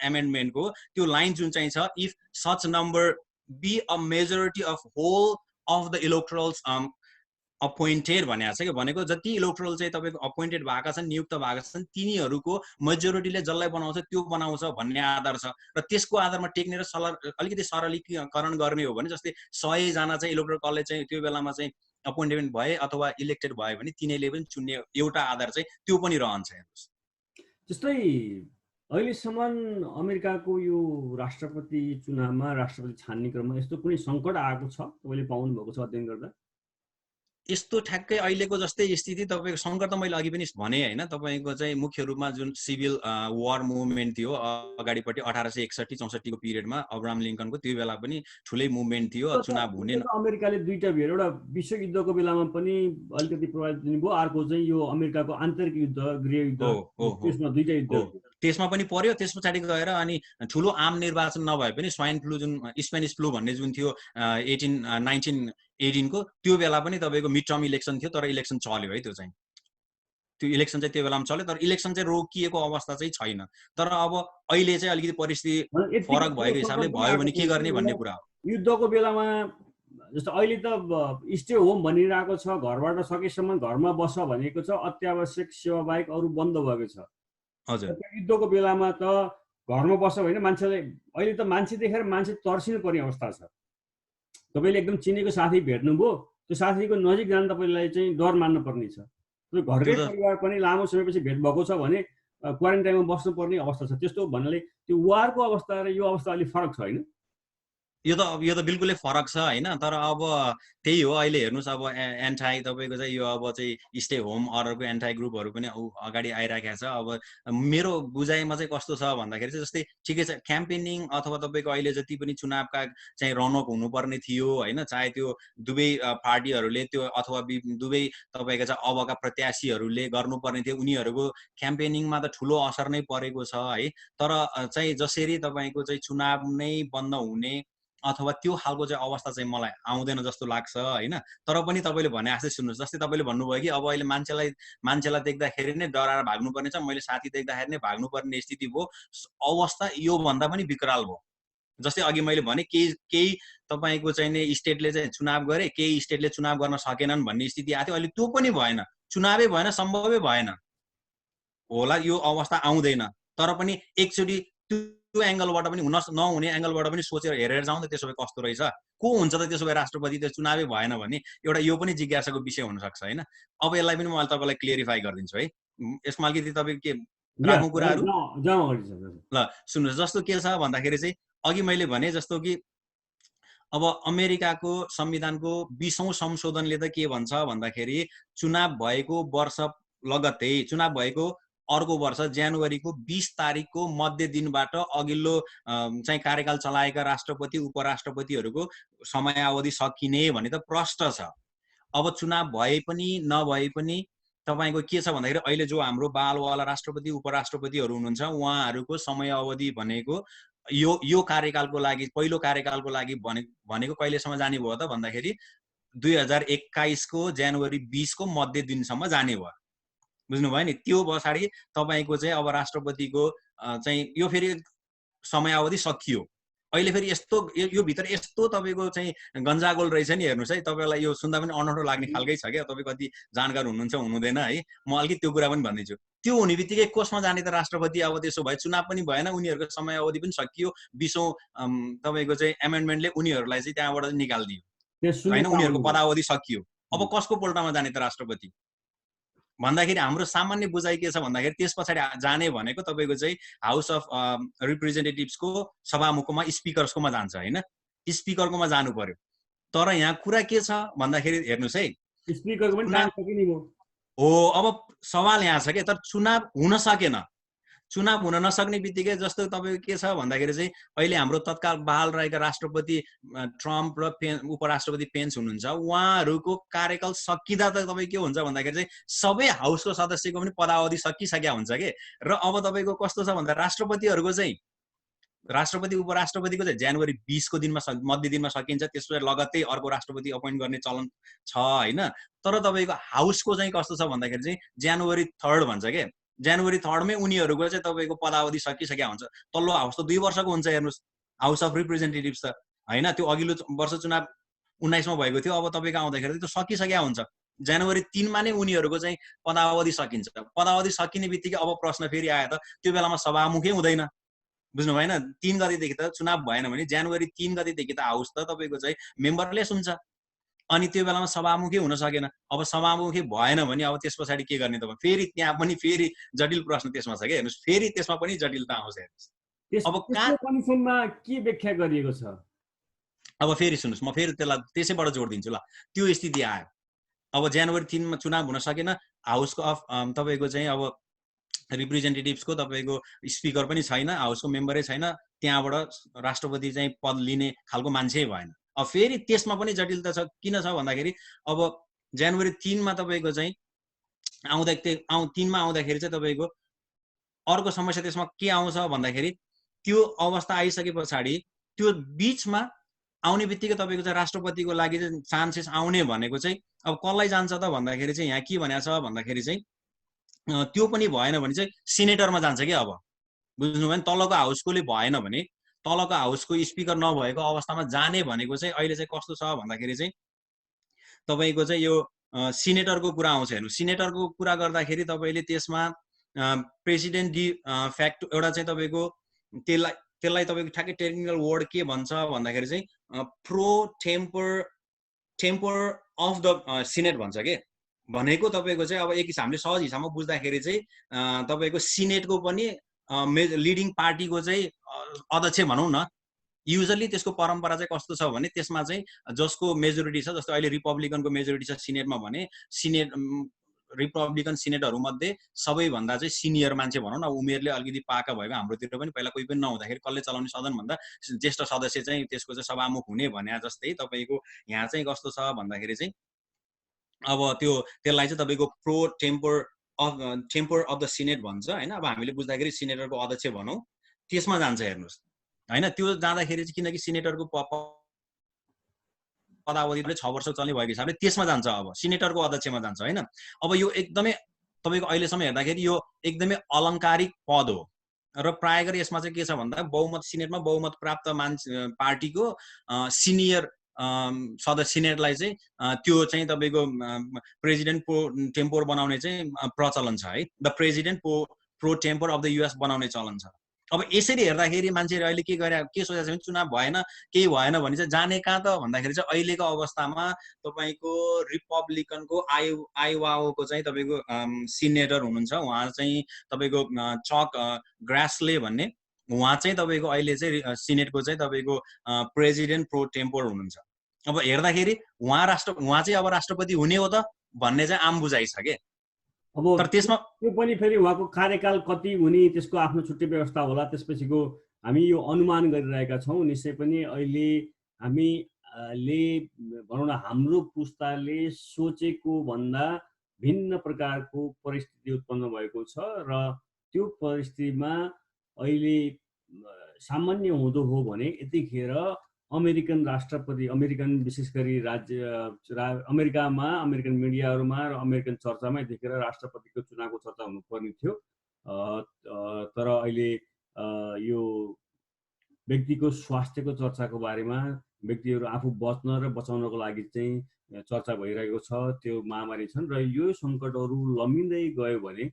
[SPEAKER 2] एमेन्डमेन्टको त्यो लाइन जुन चाहिँ छ if such number be a majority of whole of the electorals appointed भनेको छ कि भनेको जति इलेक्टोरल चाहिँ तपाईँको अपोइन्टेड भएका छन्, नियुक्त भएका छन्, तिनीहरूको मेजोरिटीले जसलाई बनाउँछ त्यो बनाउँछ भन्ने आधार छ। र त्यसको आधारमा टेक्ने र अलिकति सरलीकरण गर्ने हो भने जस्तै 100 जना चाहिँ इलेक्टोरल कलेज चाहिँ त्यो बेलामा चाहिँ अपोइन्टमेन्ट भए अथवा इलेक्टेड भयो भने तिनीहरूले पनि चुन्ने एउटा आधार चाहिँ त्यो पनि रहन्छ। हेर्नुहोस्
[SPEAKER 1] जस्तै अहिलेसम्म अमेरिकाको यो राष्ट्रपति चुनावमा राष्ट्रपति छान्ने क्रममा यस्तो कुनै सङ्कट आएको छ तपाईँले पाउनु भएको छ अध्ययन गर्दा?
[SPEAKER 2] यस्तो ठ्याक्कै अहिलेको जस्तै स्थिति तपाईँको सङ्कट त मैले अघि पनि भने होइन, तपाईँको चाहिँ मुख्य रूपमा जुन सिभिल वार मुभमेन्ट थियो अगाडिपट्टि 1861-64 को पिरियडमा अब्राहम लिङ्कनको, त्यो बेला पनि ठुलै मुभमेन्ट थियो, चुनाव हुने।
[SPEAKER 1] अमेरिकाले दुईटा भेट, एउटा विश्वयुद्धको बेलामा पनि अलिकति प्रभावित दिनुभयो, अर्को चाहिँ यो अमेरिकाको आन्तरिक युद्ध, गृहयुद्ध, त्यसमा दुईटा युद्ध,
[SPEAKER 2] त्यसमा पनि पर्यो। त्यस पछाडि गएर अनि ठुलो आम निर्वाचन नभए पनि स्वाइन फ्लू, जुन स्पेनिस फ्लू भन्ने जुन थियो 1918 को, त्यो बेला पनि तपाईँको मिड टर्म इलेक्सन थियो, तर इलेक्सन चल्यो है। त्यो इलेक्सन चाहिँ त्यो बेलामा चल्यो, तर इलेक्सन चाहिँ रोकिएको अवस्था चाहिँ छैन। तर अब अहिले चाहिँ अलिकति परिस्थिति फरक भएको हिसाबले भयो भने के गर्ने भन्ने कुरा हो।
[SPEAKER 1] युद्धको बेलामा जस्तो अहिले त स्टे होम भनिरहेको छ, घरबाट सकेसम्म घरमा बस भनेको छ, अत्यावश्यक सेवा बाहेक अरू बन्द भएको छ।
[SPEAKER 2] हजुर,
[SPEAKER 1] युद्धको बेलामा त घरमा बस होइन, मान्छेले अहिले त मान्छे देखेर मान्छे तर्सिनु पर्ने अवस्था छ। तपाईँले एकदम चिनेको साथी भेट्नुभयो, त्यो साथीको नजिक जान तपाईँलाई चाहिँ डर मान्नु पर्ने छ। घरकै परिवार पनि लामो समयपछि भेट भएको छ भने क्वारेन्टाइनमा बस्नुपर्ने अवस्था छ। त्यस्तो भन्नाले त्यो वारको अवस्था र यो अवस्था अलिक फरक छ होइन?
[SPEAKER 2] यो त बिल्कुलै फरक छ होइन। तर अब त्यही हो, अहिले हेर्नुहोस् अब एन्टाई तपाईँको चाहिँ यो अब चाहिँ स्टे होम अर्डरको एन्टाई ग्रुपहरू पनि अगाडि आइराखेको छ। अब मेरो बुझाइमा चाहिँ कस्तो छ भन्दाखेरि चाहिँ जस्तै ठिकै छ, क्याम्पेनिङ अथवा तपाईँको अहिले जति पनि चुनावका चाहिँ रनअप हुनुपर्ने थियो होइन, चाहे त्यो दुवै पार्टीहरूले त्यो अथवा दुवै तपाईँको चाहिँ अबका प्रत्याशीहरूले गर्नुपर्ने थियो, उनीहरूको क्याम्पेनिङमा त ठुलो असर नै परेको छ है। तर चाहिँ जसरी तपाईँको चाहिँ चुनाव नै बन्द हुने अथवा त्यो खालको चाहिँ अवस्था चाहिँ मलाई आउँदैन जस्तो लाग्छ होइन। तर पनि तपाईँले भने जस्तै सुन्नुहोस्, जस्तै तपाईँले भन्नुभयो कि अब अहिले मान्छेलाई देख्दाखेरि नै डराएर भाग्नुपर्ने छ, मैले साथी देख्दाखेरि नै भाग्नुपर्ने स्थिति भयो। अवस्था योभन्दा पनि विकराल भयो। जस्तै अघि मैले भने केही तपाईँको चाहिँ नि स्टेटले चाहिँ चुनाव गरे, केही स्टेटले चुनाव गर्न सकेनन् भन्ने स्थिति आएको थियो। अहिले त्यो पनि भएन, चुनावै भएन, सम्भवै भएन होला, यो अवस्था आउँदैन। तर पनि एकचोटि त्यो एङ्गलबाट पनि नहुने एङ्गलबाट पनि सोचेर हेरेर जाउँ त, त्यसो भए कस्तो रहेछ, को हुन्छ त त्यसो भए राष्ट्रपति, त्यो चुनावै भएन भने एउटा यो पनि जिज्ञासाको विषय हुनसक्छ होइन। अब यसलाई पनि मैले तपाईँलाई क्लियरिफाई गरिदिन्छु है। यसमा अलिकति तपाईँको के राख्नु कुराहरू? ल सुन्नुहोस्, जस्तो के छ भन्दाखेरि चाहिँ अघि मैले भने जस्तो कि अब अमेरिकाको संविधानको 20औं संशोधनले त के भन्छ भन्दाखेरि चुनाव भएको वर्ष लगत्तै, चुनाव भएको अर्को वर्ष जनवरीको 20 तारिकको मध्य दिनबाट अघिल्लो चाहिँ कार्यकाल चलाएका राष्ट्रपति उपराष्ट्रपतिहरूको समयावधि सकिने भने त प्रष्ट छ। अब चुनाव भए पनि नभए पनि तपाईँको के छ भन्दाखेरि अहिले जो हाम्रो बालवाला राष्ट्रपति उपराष्ट्रपतिहरू हुनुहुन्छ उहाँहरूको समयावधि भनेको यो कार्यकालको लागि, पहिलो कार्यकालको लागि भनेको कहिलेसम्म जाने भयो त भन्दाखेरि 2021 को जनवरी 20 को मध्य दिनसम्म जाने भयो। बुझ्नुभयो नि? त्यो पछाडि तपाईँको चाहिँ अब राष्ट्रपतिको चाहिँ यो फेरि समयावधि सकियो। अहिले फेरि यस्तो यो भित्र यस्तो तपाईँको चाहिँ गन्जागोल रहेछ नि, हेर्नुहोस् है, तपाईँलाई यो सुन्दा पनि अनौठो लाग्ने खालकै छ क्या। तपाईँ कति जानकार हुनुहुन्छ हुनुहुँदैन है, म अलिकति त्यो कुरा पनि भनिदिन्छु। त्यो हुने बित्तिकै कसमा जाने त राष्ट्रपति? अब त्यसो भए चुनाव पनि भएन, उनीहरूको समयावधि पनि सकियो, 20औं तपाईँको चाहिँ एमेन्डमेन्टले उनीहरूलाई चाहिँ त्यहाँबाट निकालिदियो होइन, उनीहरूको पदावधि सकियो। अब कसको पोल्टामा जाने त राष्ट्रपति भन्दाखेरि हाम्रो सामान्य बुझाइ के छ भन्दाखेरि त्यस पछाडि जाने भनेको तपाईँको चाहिँ हाउस अफ रिप्रेजेन्टेटिभ्सको सभामुखमा स्पिकर्सकोमा जान्छ होइन, स्पिकरकोमा जानु पर्यो। तर यहाँ कुरा के छ भन्दाखेरि हेर्नुहोस् है,
[SPEAKER 1] स्पिकरको पनि टाइम सकिने भयो
[SPEAKER 2] हो। अब सवाल यहाँ छ कि तर चुनाव हुन सकेन। चुनाव हुन नसक्ने बित्तिकै जस्तो तपाईँको के छ भन्दाखेरि चाहिँ अहिले हाम्रो तत्काल बहाल रहेका राष्ट्रपति ट्रम्प र उपराष्ट्रपति पेन्स हुनुहुन्छ, उहाँहरूको कार्यकाल सकिँदा त तपाईँ के हुन्छ भन्दाखेरि चाहिँ सबै हाउसको सदस्यको पनि पदावधि सकिसकेका हुन्छ कि। र अब तपाईँको कस्तो छ भन्दा राष्ट्रपतिहरूको चाहिँ राष्ट्रपति उपराष्ट्रपतिको चाहिँ जनवरी 20 को दिनमा मध्य दिनमा सकिन्छ, त्यसपछि लगत्तै अर्को राष्ट्रपति अपोइन्ट गर्ने चलन छ होइन। तर तपाईँको हाउसको चाहिँ कस्तो छ भन्दाखेरि चाहिँ जनवरी 3 भन्छ के, जनवरी 3 उनीहरूको चाहिँ तपाईँको पदावधि सकिसकेका हुन्छ। तल्लो हाउस त 2 वर्षको हुन्छ, हेर्नुहोस् हाउस अफ रिप्रेजेन्टेटिभ्स त होइन। त्यो अघिल्लो वर्ष चुनाव 19 मा भएको थियो, अब तपाईँको आउँदाखेरि त्यो सकिसकेका हुन्छ। जनवरी 3 मा नै उनीहरूको चाहिँ पदावधि सकिन्छ। पदावधि सकिने बित्तिकै अब प्रश्न फेरि आयो त त्यो बेलामा सभामुखै हुँदैन, बुझ्नु भएन? 3 गतेदेखि त चुनाव भएन भने जनवरी 3 गतेदेखि त हाउस त तपाईँको चाहिँ मेम्बरलेस हुन्छ। अनि त्यो बेलामा सभामुखी हुन सकेन। अब सभामुखी भएन भने अब त्यस पछाडि के गर्ने त? फेरि त्यहाँ पनि फेरि जटिल प्रश्न त्यसमा छ के हेर्नुस्, फेरि त्यसमा पनि जटिलता आउँछ हेर्नुस्। अब
[SPEAKER 1] त्यस्तो कन्डिसनमा के व्याख्या गरिएको छ?
[SPEAKER 2] अब फेरि सुन्नुस्, म फेरि त्यसलाई त्यसैबाट जोड दिन्छु ल। त्यो स्थिति आयो, अब जनवरी 3 मा चुनाव हुन सकेन, हाउसको अफ तपाईको चाहिँ अब रिप्रेजेन्टेटिभ्सको तपाईको स्पिकर पनि छैन, हाउसको मेम्बरै छैन, त्यहाँबाट राष्ट्रपति चाहिँ पद लिने खालको मान्छे भएन। अब फेरि त्यसमा पनि जटिलता छ। किन छ भन्दाखेरि अब जनवरी 3 मा तपाईको चाहिँ 3 मा आउँदाखेरि चाहिँ तपाईको अर्को समस्या त्यसमा के आउँछ भन्दाखेरि त्यो अवस्था आइसके पछाडि त्यो बीचमा आउने बित्तिकै तपाईको चाहिँ राष्ट्रपतिको लागि चाहिँ चान्सेस आउने भनेको चाहिँ अब कसलाई जान्छ त भन्दाखेरि चाहिँ यहाँ के भनेको छ भन्दाखेरि चाहिँ त्यो पनि भएन भने चाहिँ सिनेटरमा जान्छ के। अब बुझ्नुभयो नि, तलको हाउसकोले भएन भने तलको हाउसको स्पिकर नभएको अवस्थामा जाने भनेको चाहिँ अहिले चाहिँ कस्तो छ भन्दाखेरि चाहिँ तपाईको चाहिँ यो सिनेटरको कुरा आउँछ। हेर्नु, सिनेटरको कुरा गर्दाखेरि तपाईले त्यसमा प्रेसिडेन्ट डि फ्याक्ट एउटा चाहिँ तपाईको त्यसलाई तपाईको ठ्याक्कै टेक्निकल वर्ड के भन्छ भन्दाखेरि चाहिँ pro tempore of the Senate भन्छ के। भनेको तपाईको चाहिँ अब एक हिसाबले सहज हिसाबमा बुझ्दाखेरि चाहिँ तपाईको सिनेटको पनि लिडिङ पार्टीको चाहिँ अध्यक्ष भनौँ न। युजली त्यसको परम्परा चाहिँ कस्तो छ भने त्यसमा चाहिँ जसको मेजोरिटी छ, जस्तो अहिले रिपब्लिकनको मेजोरिटी छ सिनेटमा भने सिनेट रिपब्लिकन सिनेटहरू मध्ये सबैभन्दा चाहिँ सिनियर मान्छे भनौँ न, उमेरले अलिकति पाका भएको, हाम्रोतिर पनि पहिला कोही पनि नहुँदाखेरि कसले चलाउने सदनभन्दा ज्येष्ठ सदस्य चाहिँ त्यसको चाहिँ सभामुख हुने भने जस्तै तपाईको यहाँ चाहिँ कस्तो छ भन्दाखेरि चाहिँ अब त्यसलाई चाहिँ तपाईको pro tempore of the Senate भन्छ हैन। अब हामीले बुझ्दाखेरि सिनेटरको अध्यक्ष भनौँ, त्यसमा जान्छ हेर्नुस् हैन। त्यो जाँदाखेरि चाहिँ किनकि सिनेटरको पदावधि 6 वर्ष चल्ने भएको हिसाबले त्यसमा जान्छ, अब सिनेटरको अध्यक्षमा जान्छ हैन। अब यो एकदमै तपाईको अहिलेसम्म हेर्दाखेरि यो एकदमै अलङ्कारिक पद हो र प्राय गरी यसमा चाहिँ के छ भन्दा बहुमत सिनेटमा बहुमत प्राप्त मान्छे पार्टीको सिनियर सदस्य सिनेटलाई चाहिँ त्यो चाहिँ तपाईको प्रेसिडेन्ट प्रो टेम्पोर बनाउने चाहिँ प्रचलन छ है। The president pro tempore of the US बनाउने चलन छ। अब यसरी हेर्दाखेरि मान्छेले अहिले के गरे के सोचेको छ भने चुनाव भएन केही भएन भने चाहिँ जाने कहाँ त भन्दाखेरि चाहिँ अहिलेको अवस्थामा तपाईको रिपब्लिकनको आइवाको चाहिँ तपाईको सिनेटर हुनुहुन्छ, उहाँ चाहिँ तपाईको चक ग्रासले भन्ने, उहाँ चाहिँ तपाईको अहिले चाहिँ सिनेटको चाहिँ तपाईको प्रेसिडेन्ट प्रो टेम्पोर हुनुहुन्छ। अब हेर्दाखेरि उहाँ चाहिँ अब राष्ट्रपति हुने हो त भन्ने चाहिँ आम बुझाइ छ के।
[SPEAKER 1] अब तर त्यसमा त्यो पनि फेरि उहाँको कार्यकाल कति हुने त्यसको आफ्नो छुट्टै व्यवस्था होला। त्यसपछिको हामी यो अनुमान गरिरहेका छौँ। निश्चय पनि अहिले हामीले भनौँ न हाम्रो पुस्ताले सोचेको भन्दा भिन्न प्रकारको परिस्थिति उत्पन्न भएको छ र त्यो परिस्थितिमा अहिले सामान्य हुँदो हो भने यतिखेर अमेरिकन राष्ट्रपति, अमेरिकन विशेष गरी अमेरिकामा अमेरिकन मिडियाहरूमा र अमेरिकन चर्चामा यतिखेर राष्ट्रपतिको चुनावको चर्चा हुनुपर्ने थियो। तर अहिले यो व्यक्तिको स्वास्थ्यको चर्चाको बारेमा व्यक्तिहरू आफू बच्न र बचाउनको लागि चाहिँ चर्चा भइरहेको छ। त्यो महामारी छन् र यो सङ्कटहरू लम्बिँदै गयो भने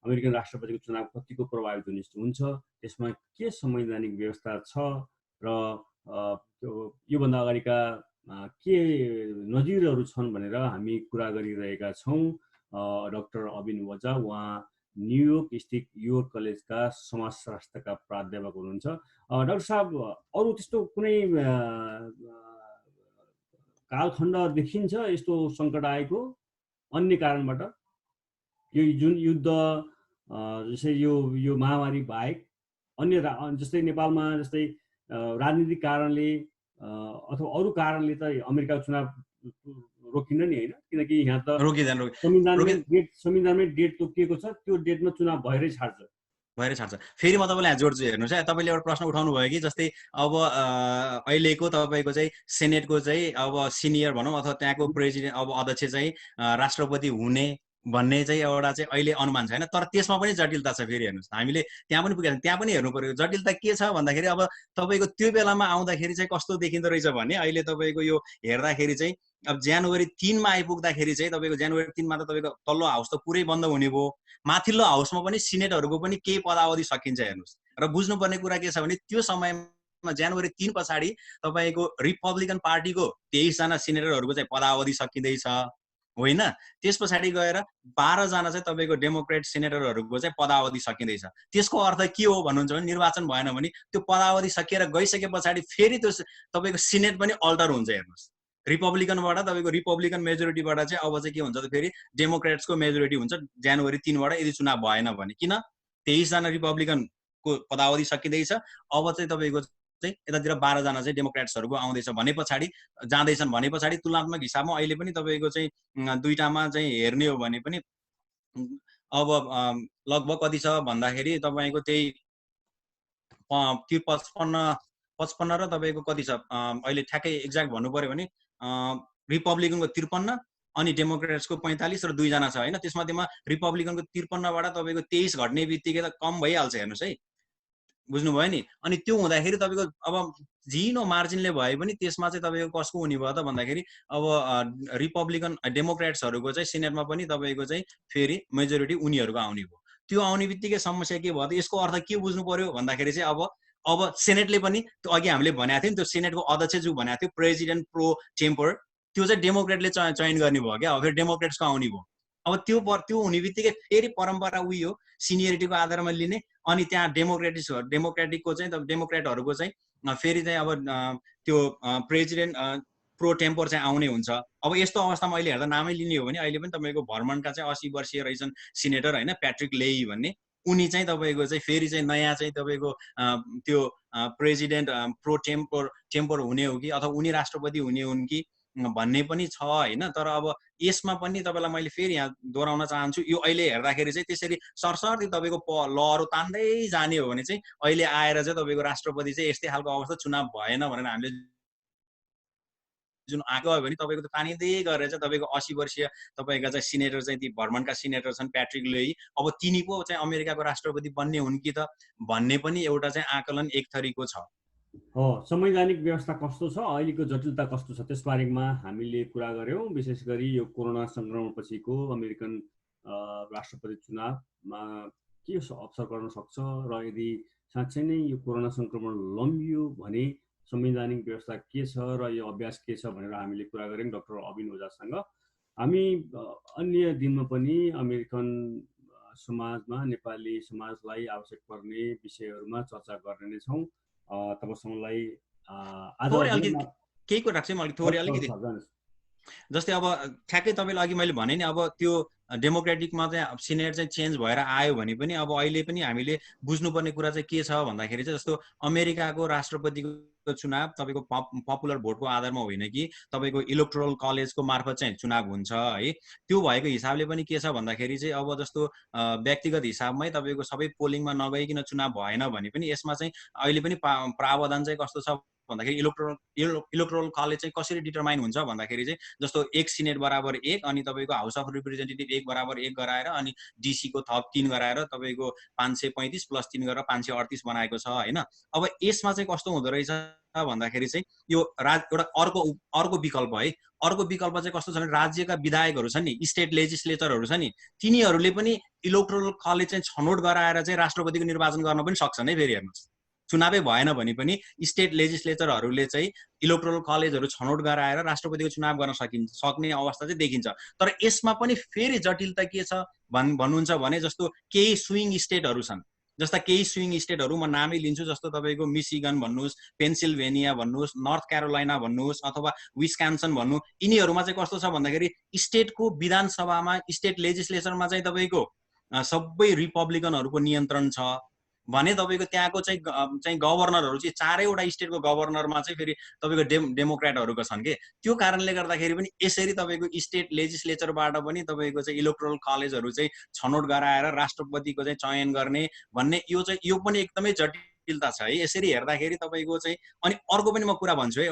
[SPEAKER 1] अमेरिकन राष्ट्रपतिको चुनाव कतिको प्रभावित हुन्छ, त्यसमा के संवैधानिक व्यवस्था छ र योभन्दा अगाडिका के नजिरहरू छन् भनेर हामी कुरा गरिरहेका छौँ। डाक्टर अबिन वजा, उहाँ न्युयोर्क स्थित योर्क कलेजका समाजशास्त्रका प्राध्यापक हुनुहुन्छ। डाक्टर साहब, अरू त्यस्तो कुनै कालखण्ड देखिन्छ यस्तो सङ्कट आएको अन्य कारणबाट? यो जुन युद्ध जस्तै यो महामारी बाहेक अन्य जस्तै नेपालमा जस्तै राजनीतिक कारणले अथवा अरू कारणले त अमेरिकाको चुनाव रोकिन्न नि होइन, किनकि यहाँ त संविधानमै डेट तोकिएको छ, त्यो डेटमा चुनाव भएरै छाड्छ।
[SPEAKER 2] फेरि म तपाईँलाई यहाँ जोड्छु। हेर्नुहोस् है, तपाईँले एउटा प्रश्न उठाउनु भयो कि जस्तै अब अहिलेको तपाईँको चाहिँ सेनेटको चाहिँ अब सिनियर भनौँ अथवा त्यहाँको प्रेसिडेन्ट अब अध्यक्ष चाहिँ राष्ट्रपति हुने भन्ने चाहिँ एउटा चाहिँ अहिले अनुमान छैन। तर त्यसमा पनि जटिलता छ। फेरि हेर्नुहोस्, हामीले त्यहाँ पनि पुगेका, त्यहाँ पनि हेर्नु पर्यो जटिलता के छ भन्दाखेरि अब तपाईँको त्यो बेलामा आउँदाखेरि चाहिँ कस्तो देखिँदो रहेछ भने अहिले तपाईँको यो हेर्दाखेरि चाहिँ अब जनवरी 3 मा आइपुग्दाखेरि चाहिँ तपाईँको जनवरी 3 मा त तपाईँको तल्लो हाउस त पुरै बन्द हुने भयो, माथिल्लो हाउसमा पनि सिनेटहरूको पनि केही पदावधि सकिन्छ। हेर्नुहोस्, र बुझ्नुपर्ने कुरा के छ भने त्यो समयमा जनवरी 3 पछाडि तपाईको रिपब्लिकन पार्टीको 23 जना सिनेटरहरुको चाहिँ पदावधि सकिँदैछ होइन। त्यस पछाडि गएर 12 जना चाहिँ तपाईको डेमोक्रेट सिनेटरहरुको चाहिँ पदावधि सकिँदैछ। त्यसको अर्थ के हो भन्नुहुन्छ भने निर्वाचन भएन भने त्यो पदावधि सकिएर गइसके पछाडि फेरि त्यो तपाईको सिनेट पनि अल्टर हुन्छ। हेर्नुस्, रिपब्लिकनबाट तपाईको रिपब्लिकन मेजोरिटीबाट चाहिँ अब चाहिँ के हुन्छ त फेरि डेमोक्रेट्सको मेजोरिटी हुन्छ जनवरी 3 बाट यदि चुनाव भएन भने। किन 23 जना रिपब्लिकनको पदावधि सकिँदैछ, अब चाहिँ तपाईको चाहिँ यतातिर 12 जना चाहिँ डेमोक्रेट्सहरुको आउँदैछ भने पछाडि जाँदैछन् भने पछाडि तुलनात्मक हिसाबमा अहिले पनि तपाईको चाहिँ दुईटामा चाहिँ हेर्ने हो भने पनि अब लगभग कति छ भन्दाखेरि तपाईको त्यही 55 र तपाईको कति छ अहिले ठ्याक्कै एक्ज्याक्ट भन्नु पर्यो भने रिपब्लिकनको 53 अनि डेमोक्रेट्सको 45 र 2 जना छ हैन। त्यसमध्येमा रिपब्लिकनको 53 बाट तपाईको 23 घट्ने बित्तिकै त कम भइहाल्छ। हेर्नुस् है, बुझ्नुभयो नि। अनि त्यो हुँदाखेरि तपाईको अब झिनो मार्जिनले भए पनि त्यसमा चाहिँ तपाईको कसको हुने भयो त भन्दाखेरि अब रिपब्लिकन डेमोक्रेट्सहरुको चाहिँ सिनेटमा पनि तपाईको चाहिँ फेरि मेजोरिटी उनीहरुको आउने भयो। त्यो आउने बित्तिकै समस्या के भयो त, यसको अर्थ के बुझ्नु पर्यो भन्दाखेरि चाहिँ अब सेनेटले पनि त्यो अघि हामीले भनेको थियो नि, त्यो सेनेटको अध्यक्ष जो भनेको थियो प्रेसिडेन्ट प्रो टेम्पर, त्यो चाहिँ डेमोक्रेटले चयन गर्ने भयो क्या। अब फेरि डेमोक्रेट्सको आउने भयो। अब त्यो हुने बित्तिकै फेरि परम्परा उही हो, सिनियरिटीको आधारमा लिने। अनि त्यहाँ डेमोक्रेटिकको चाहिँ डेमोक्रेटहरुको चाहिँ फेरि चाहिँ अब त्यो प्रेसिडेन्ट प्रो टेम्पर चाहिँ आउने हुन्छ। अब यस्तो अवस्थामा अहिले हेर्दा नामै लिने हो भने अहिले पनि तपाईको भर्मन्टका चाहिँ 80 वर्षीय रहेछन् सिनेटर हैन, प्याट्रिक लेही भन्ने। उनी चाहिँ तपाईको चाहिँ फेरि चाहिँ नयाँ चाहिँ तपाईको त्यो प्रेसिडेन्ट प्रो टेम्पर हुने हो कि अथवा उनी राष्ट्रपति हुने हुन् कि भन्ने पनि छ हैन। तर अब यसमा पनि तपाईलाई मैले फेरि यहाँ दोहोऱ्याउन चाहन्छु, यो अहिले हेर्दाखेरि चाहिँ त्यसरी सरसर्ती तपाईको लहरु तान्दै जाने हो भने चाहिँ अहिले आएर चाहिँ तपाईको राष्ट्रपति चाहिँ यस्तै खालको अवस्था चुनाव भएन भनेर हामीले जुन आएको हो भने तपाईको त तानिँदै गरेर चाहिँ तपाईको 80 वर्षीय तपाईका चाहिँ सिनेटर चाहिँ ती भर्मन्टका सिनेटर छन् प्याट्रिक लेही, अब तिनी पो चाहिँ अमेरिकाको राष्ट्रपति बन्ने हुन् कि त भन्ने पनि एउटा चाहिँ आकलन एक थरीको छ।
[SPEAKER 1] हो, संवैधानिक व्यवस्था कस्तो छ, अहिलेको जटिलता कस्तो छ, त्यसबारेमा हामीले कुरा गर्यौं। विशेष गरी यो कोरोना संक्रमणपछिको अमेरिकन राष्ट्रपति चुनावमा के असर गर्न सक्छ र यदि साँच्चै नै यो कोरोना संक्रमण लम्बियो भने संवैधानिक व्यवस्था के छ र यो अभ्यास के छ भनेर हामीले कुरा गर्यौं डाक्टर अबिन ओझासँग। हामी अन्य दिनमा पनि अमेरिकन समाजमा नेपाली समाजलाई आवश्यक पर्ने विषयहरूमा चर्चा गर्ने नै छौं। तपाईसँगलाई आज
[SPEAKER 2] केही कुरा राख्छु म थोरै अलिकति। जस्तै अब ठ्याक्कै तपाईले अघि मैले भने नि, अब त्यो डेमोक्रेटिकमा चाहिँ सिनेट चाहिँ चेन्ज भएर आयो भने पनि अब अहिले पनि हामीले बुझ्नुपर्ने कुरा चाहिँ के छ भन्दाखेरि चाहिँ जस्तो अमेरिकाको राष्ट्रपतिको चुनाव तपाईको पपुलर भोटको आधारमा होइन कि तपाईको इलेक्टोरल कलेजको मार्फत चाहिँ चुनाव हुन्छ है। त्यो भएको हिसाबले पनि के छ भन्दाखेरि चाहिँ अब जस्तो व्यक्तिगत हिसाबमै तपाईको सबै पोलिङमा नगइकन चुनाव भएन भने पनि यसमा चाहिँ अहिले पनि प्रावधान चाहिँ कस्तो छ भन्दाखेरि इलेक्टोरल कलेज चाहिँ कसरी डिटरमाइन हुन्छ भन्दाखेरि चाहिँ जस्तो 1 सिनेट बराबर 1 अनि तपाईको हाउस अफ रिप्रेजेन्टेटिभ 1 बराबर 1 गराएर अनि डीसी को थप 3 गराएर तपाईको 535 प्लस 3 गरेर 538 बनाएको छ हैन। अब यसमा चाहिँ कस्तो हुँदो रहेछ भन्दाखेरि चाहिँ यो एउटा अर्को विकल्प है। अर्को विकल्प चाहिँ कस्तो छ भने राज्यका विधायकहरु छन् नि, स्टेट लेजिस्लेचरहरु छन् नि, तिनीहरुले पनि इलेक्टोरल कलेज चाहिँ छनौट गराएर चाहिँ राष्ट्रपतिको निर्वाचन गर्न पनि सक्छन् है। फेरि हेर्नुस्, चुनावै भएन भने पनि स्टेट लेजिस्लेचरहरुले चाहिँ इलेक्टोरल कलेजहरु छनौट गराएर राष्ट्रपतिको चुनाव गर्न सक्ने अवस्था चाहिँ देखिन्छ। तर यसमा पनि फेरि जटिलता के छ भन्नुहुन्छ भने जस्तो केही स्विङ स्टेटहरु छन्, जस्ता केही स्विङ स्टेटहरु म नामै लिन्छु, जस्तो तपाईको मिशिगन भन्नुस्, पेन्सिल्भेनिया भन्नुस्, नर्थ क्यारोलाइना भन्नुस् अथवा विस्कन्सन भन्नु, यिनीहरुमा चाहिँ कस्तो छ भन्दाखेरि स्टेटको विधानसभामा स्टेट लेजिस्लेचरमा चाहिँ तपाईको सबै रिपब्लिकनहरुको नियन्त्रण छ भने तपाईको त्यहाँको चाहिँ गभर्नरहरु चाहिँ चारैवटा स्टेटको गभर्नरमा चाहिँ फेरि तपाईको डेमोक्रेटहरुको छन् के। त्यो कारणले गर्दाखेरि पनि यसरी तपाईको स्टेट लेजिस्लेचरबाट पनि तपाईको चाहिँ इलेक्टोरल कलेजहरु चाहिँ छनौट गराएर राष्ट्रपतिको चाहिँ चयन गर्ने भन्ने यो पनि एकदमै जटिलता छ है। यसरी हेर्दाखेरि तपाईको चाहिँ अनि अर्को पनि म कुरा भन्छु है,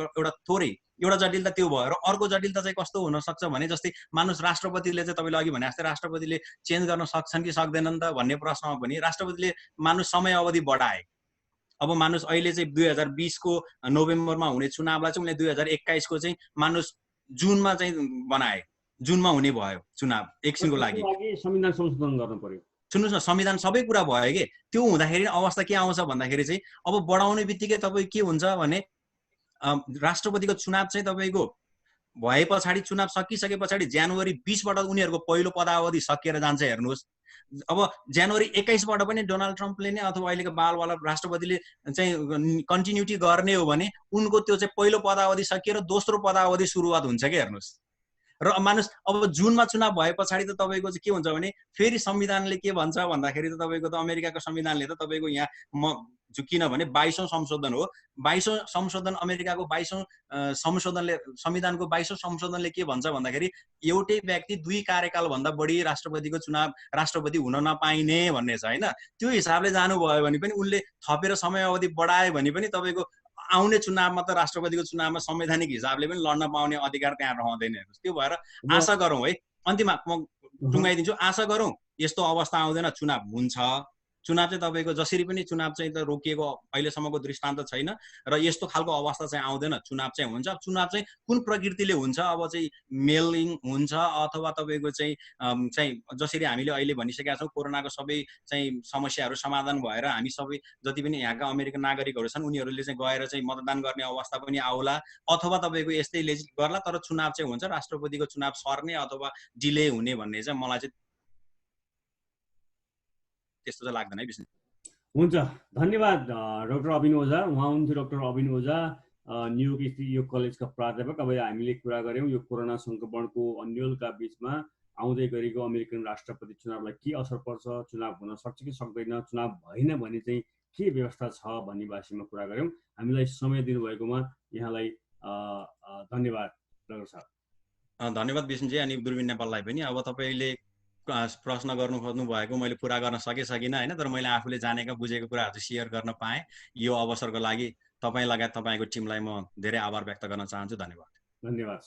[SPEAKER 2] एउटा जटिलता त्यो भयो र अर्को जटिलता चाहिँ कस्तो हुन सक्छ भने जस्तै मानुस राष्ट्रपतिले चाहिँ तपाईले अघि भने जस्तै राष्ट्रपतिले चेन्ज गर्न सक्छन् कि सक्दैनन् त भन्ने प्रश्नमा पनि राष्ट्रपतिले मानुस समय अवधि बढाए। अब मानुस अहिले चाहिँ 2020 को नोभेम्बरमा हुने चुनावलाई चाहिँ उनले 2021 को चाहिँ मानुस जुनमा चाहिँ बनाए, जुनमा हुने भयो चुनाव एकछिनको लागि।
[SPEAKER 1] संविधान संशोधन गर्नु पर्यो।
[SPEAKER 2] सुन्नुहोस् न, संविधान सबै कुरा भयो के, त्यो हुँदाखेरि अवस्था के आउँछ भन्दाखेरि चाहिँ अब बढाउने बित्तिकै तपाईँ के हुन्छ भने राष्ट्रपतिको चुनाव चाहिँ तपाईँको भए पछाडि, चुनाव सकिसके पछाडि जनवरी 20बाट उनीहरूको पहिलो पदावधि सकिएर जान्छ। हेर्नुहोस्, अब जनवरी 21बाट पनि डोनाल्ड ट्रम्पले नै अथवा अहिलेको बालवाला राष्ट्रपतिले चाहिँ कन्टिन्युटी गर्ने हो भने उनको त्यो चाहिँ पहिलो पदावधि सकिएर दोस्रो पदावधि सुरुवात हुन्छ क्या। हेर्नुहोस्, र मानुस अब जुनमा चुनाव भए पछाडि त तपाईँको चाहिँ के हुन्छ भने फेरि संविधानले के भन्छ भन्दाखेरि त तपाईँको त अमेरिकाको संविधानले त तपाईँको यहाँ किनभने 22औं संशोधन हो, 22औं संशोधन, अमेरिकाको 22औं संशोधनले, संविधानको 22औं संशोधनले के भन्छ भन्दाखेरि एउटै व्यक्ति 2 कार्यकाल भन्दा बढी राष्ट्रपति हुन नपाइने भन्ने छ हैन। त्यो हिसाबले जानुभयो भने पनि उनले थपेर समय अवधि बढायो भने पनि तपाईँको आउने चुनावमा त राष्ट्रपतिको चुनावमा संवैधानिक हिसाबले पनि लड्न पाउने अधिकार त्यहाँ रहँदैन। हेर्नुहोस्, त्यो भएर आशा गरौँ है, अन्तिममा म टुङ्गाइदिन्छु, आशा गरौँ यस्तो अवस्था आउँदैन, चुनाव हुन्छ। चुनाव चाहिँ तपाईँको जसरी पनि चुनाव चाहिँ त रोकिएको अहिलेसम्मको दृष्टान्त छैन र यस्तो खालको अवस्था चाहिँ आउँदैन, चुनाव चाहिँ हुन्छ। चुनाव चाहिँ कुन प्रकृतिले हुन्छ, अब चाहिँ मेलिङ हुन्छ अथवा तपाईँको चाहिँ जसरी हामीले अहिले भनिसकेका छौँ कोरोनाको सबै चाहिँ समस्याहरू समाधान भएर हामी सबै जति पनि यहाँका अमेरिकन नागरिकहरू छन् उनीहरूले चाहिँ गएर चाहिँ मतदान गर्ने अवस्था पनि आउला, अथवा तपाईँको यस्तै गर्ला, तर चुनाव चाहिँ हुन्छ, राष्ट्रपतिको चुनाव सर्ने अथवा डिले हुने भन्ने चाहिँ मलाई चाहिँ त्यस्तो चाहिँ लाग्दैन है विष्णु।
[SPEAKER 1] हुन्छ, धन्यवाद डाक्टर अभिन ओझा। उहाँ हुनुहुन्थ्यो डाक्टर अभिन ओझा, न्युयोर्क स्थित यो कलेजका प्राध्यापक। अब हामीले कुरा गऱ्यौँ यो कोरोना सङ्क्रमणको अन्यलका बिचमा आउँदै गरेको अमेरिकन राष्ट्रपति चुनावलाई के असर पर्छ, चुनाव हुन सक्छ कि सक्दैन, चुनाव भएन भने चाहिँ के व्यवस्था छ भन्ने बारेमा कुरा गऱ्यौँ। हामीलाई समय दिनुभएकोमा यहाँलाई धन्यवाद डाक्टर साहब।
[SPEAKER 2] धन्यवाद विष्णुजी, अनि दूरबीन नेपाललाई पनि। अब तपाईँले प्रश्न गर्नु खोज्नु भएको मैले पुरा गर्न सकिनँ हैन, तर मैले आफूले जानेका बुझेको कुराहरू सेयर गर्न पाएँ। यो अवसरको लागि तपाईँ लगायत तपाईँको टिमलाई म धेरै आभार व्यक्त गर्न चाहन्छु। धन्यवाद।
[SPEAKER 1] धन्यवाद।